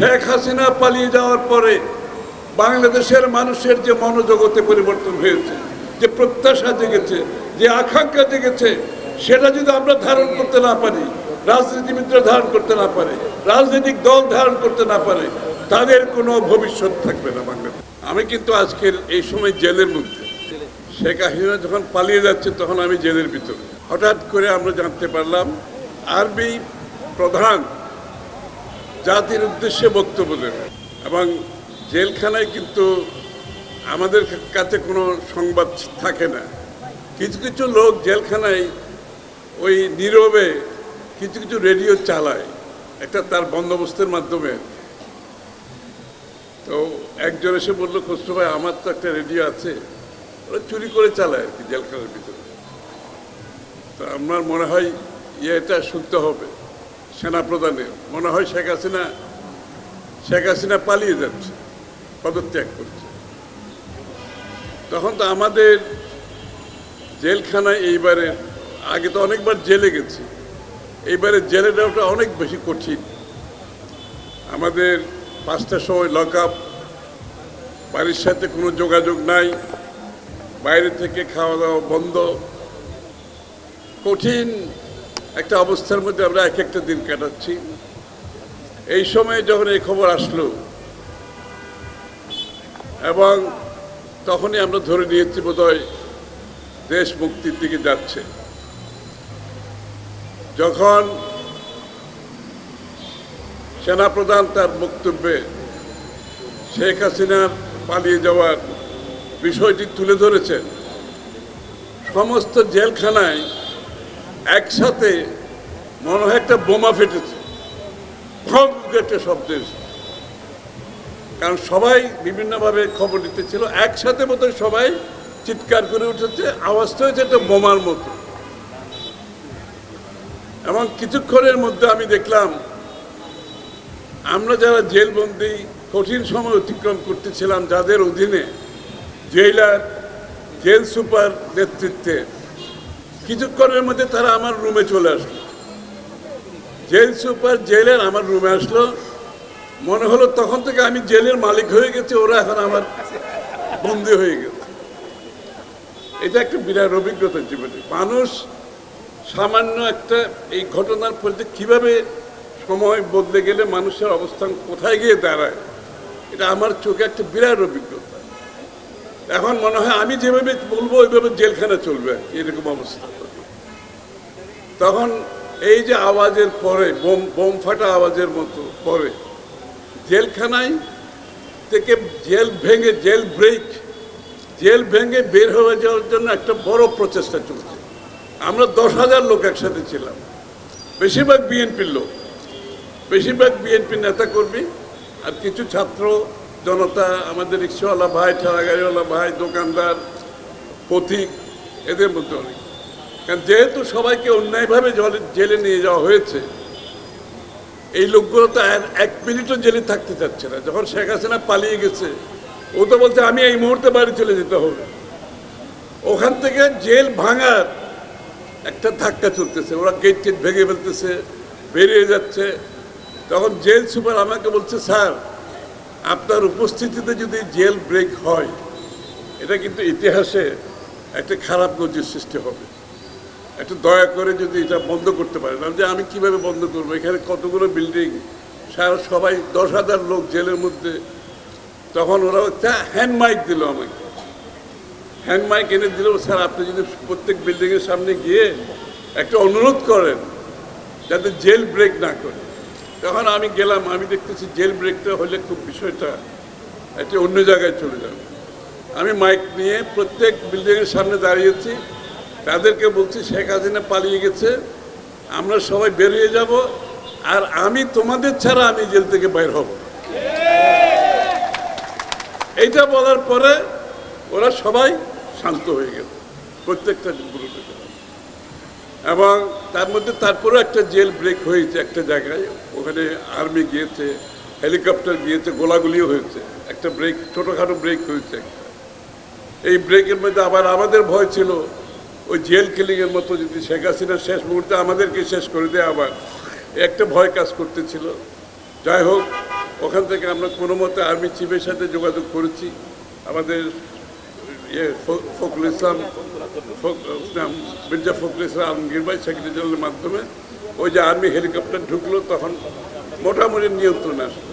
শেখ হাসিনা পালিয়ে যাওয়ার পরে বাংলাদেশের মানুষের যে মনোজগতে পরিবর্তন হয়েছে, যে প্রত্যাশা জেগেছে, যে আকাঙ্ক্ষা জেগেছে, সেটা যদি আমরা ধারণ করতে না পারি, রাজনীতিবিদরা ধারণ করতে না পারে, রাজনৈতিক দল ধারণ করতে না পারে, তাদের কোনো ভবিষ্যৎ থাকবে না বাংলাদেশ। আমি কিন্তু আজকের এই সময় জেলের মধ্যে, শেখ হাসিনা যখন পালিয়ে যাচ্ছে তখন আমি জেলের ভিতরে। হঠাৎ করে আমরা জানতে পারলাম আর্মি প্রধান জাতির উদ্দেশ্যে বক্তব্য দেবে, এবং জেলখানায় কিন্তু আমাদের কাছে কোনো সংবাদ থাকে না। কিছু কিছু লোক জেলখানায় ওই নীরবে কিছু কিছু রেডিও চালায়, একটা তার বন্দোবস্তের মাধ্যমে। তো একজন এসে বললো, খসরু ভাই আমার তো একটা রেডিও আছে, ওরা চুরি করে চালায় আর কি জেলখানার ভিতরে। তো আমার মনে হয় এটা শুনতে হবে সেনাপ্রধানের, মনে হয় শেখ হাসিনা পালিয়ে যাচ্ছে, পদত্যাগ করছে। তখন তো আমাদের জেলখানায় এইবারে, আগে তো অনেকবার জেলে গেছি, এইবারে জেলে যাওয়াটা অনেক বেশি কঠিন। আমাদের 5টার সময় লক আপ, বাড়ির সাথে কোনো যোগাযোগ নাই, বাইরে থেকে খাওয়া দাওয়া বন্ধ, কঠিন একটা অবস্থার মধ্যে আমরা এক একটা দিন কাটাচ্ছি। এই সময় যখন এই খবর আসলো, এবং তখনই আমরা ধরে নিয়েছি বোধহয় দেশ মুক্তির দিকে যাচ্ছে। যখন সেনাপ্রধান তার বক্তব্যে শেখ হাসিনার পালিয়ে যাওয়ার বিষয়টি তুলে ধরেছেন, সমস্ত জেলখানায় একসাথে মনে হয় একটা বোমা ফেটেছে, একটা শব্দ এসেছে। কারণ সবাই বিভিন্নভাবে খবর দিতেছিল, একসাথে মতো সবাই চিৎকার করে উঠেছে, আওয়াজটা হয়েছে একটা বোমার মতো। এবং কিছুক্ষণের মধ্যে আমি দেখলাম আমরা যারা জেলবন্দি কঠিন সময় অতিক্রম করতেছিলাম, যাদের অধীনে জেলার জেল সুপার নেতৃত্বে, কিছুক্ষণের মধ্যে তারা আমার রুমে চলে আসলো। জেল সুপার জেলের আমার রুমে আসলো, মনে হলো তখন থেকে আমি জেলের মালিক হয়ে গেছি, ওরা এখন আমার বন্দী হয়ে গেছে। এটা একটা বিরাট অভিজ্ঞতা জীবনে। মানুষ সামান্য একটা এই ঘটনার পরে কিভাবে সময় বদলে গেলে মানুষের অবস্থান কোথায় গিয়ে দাঁড়ায়, এটা আমার চোখে একটা বিরাট অভিজ্ঞতা। এখন মনে হয় আমি যেভাবে বলবো ওইভাবে জেলখানা চলবে, এরকম অবস্থা। তখন এই যে আওয়াজের পরে, বোম ফাটা আওয়াজের মতো পরে, জেলখানায় থেকে জেল ভেঙে বের হয়ে যাওয়ার জন্য একটা বড় প্রচেষ্টা চলছে। আমরা 10,000 লোক একসাথে ছিলাম, বেশিরভাগ বিএনপির লোক, বেশিরভাগ বিএনপির নেতাকর্মী, আর কিছু ছাত্র জনতা, আমাদের রিক্সাওয়ালা ভাই, ঠেলাগাড়িওয়ালা ভাই, দোকানদার, পথিক, এদের মধ্যে অনেক। কারণ যেহেতু সবাইকে অন্যায়ভাবে জেলে নিয়ে যাওয়া হয়েছে, এই লোকগুলো তো আর 1 মিনিটও জেলে থাকতে চাচ্ছে না। যখন শেখ হাসিনা পালিয়ে গেছে, ও তো বলছে আমি এই মুহূর্তে বাড়ি চলে যেতে হবে। ওখান থেকে জেল ভাঙার একটা ধাক্কা চলতেছে, ওরা গেট ভেঙে ফেলতেছে, বেরিয়ে যাচ্ছে। তখন জেল সুপার আমাকে বলছে, স্যার আপনার উপস্থিতিতে যদি জেল ব্রেক হয়, এটা কিন্তু ইতিহাসে একটা খারাপ নজির সৃষ্টি হবে, একটু দয়া করে যদি এটা বন্ধ করতে পারেন। যে আমি কিভাবে বন্ধ করবো, এখানে কতগুলো বিল্ডিং, সবাই 10,000 লোক জেলের মধ্যে। তখন ওরা একটা হ্যান্ড মাইক দিল আমাকে, হ্যান্ড মাইক এনে দিল, স্যার আপনি যদি প্রত্যেক বিল্ডিংয়ের সামনে গিয়ে একটা অনুরোধ করেন যাতে জেল ব্রেক না করে। তখন আমি গেলাম, আমি দেখতেছি জেল ব্রেকটা হলে খুব বিষয়টা একটা অন্য জায়গায় চলে যাবে। আমি মাইক নিয়ে প্রত্যেক বিল্ডিংয়ের সামনে দাঁড়িয়েছি, তাদেরকে বলছি শেখ হাসিনা পালিয়ে গেছে, আমরা সবাই বেরিয়ে যাব, আর আমি তোমাদের ছাড়া আমি জেল থেকে বাইর হব। এইটা বলার পরে ওরা সবাই শান্ত হয়ে গেল, প্রত্যেকটা গ্রুপে। এবং তার মধ্যে তারপরে একটা জেল ব্রেক হয়েছে একটা জায়গায়, ওখানে আর্মি গিয়েছে, হেলিকপ্টার গিয়েছে, গোলাগুলিও হয়েছে, একটা ব্রেক, ছোটোখাটো ব্রেক হয়েছে। এই ব্রেকের মধ্যে আবার আমাদের ভয় ছিল ওই জেল কিলিংয়ের মতো যদি শেখ হাসিনা শেষ মুহূর্তে আমাদেরকে শেষ করে দেয়, আবার একটা ভয় কাজ করতেছিল। যাই হোক, ওখান থেকে আমরা কোনো মতে আর্মি চিফের সাথে যোগাযোগ করেছি। আমাদের ফখরুল ইসলাম মির্জা ফখরুল ইসলাম আলমগীর ভাই সেক্রেটারি জেনারেলের মাধ্যমে ওই যে আর্মি হেলিকপ্টার ঢুকলো তখন মোটামুটি নিয়ন্ত্রণে আসলো।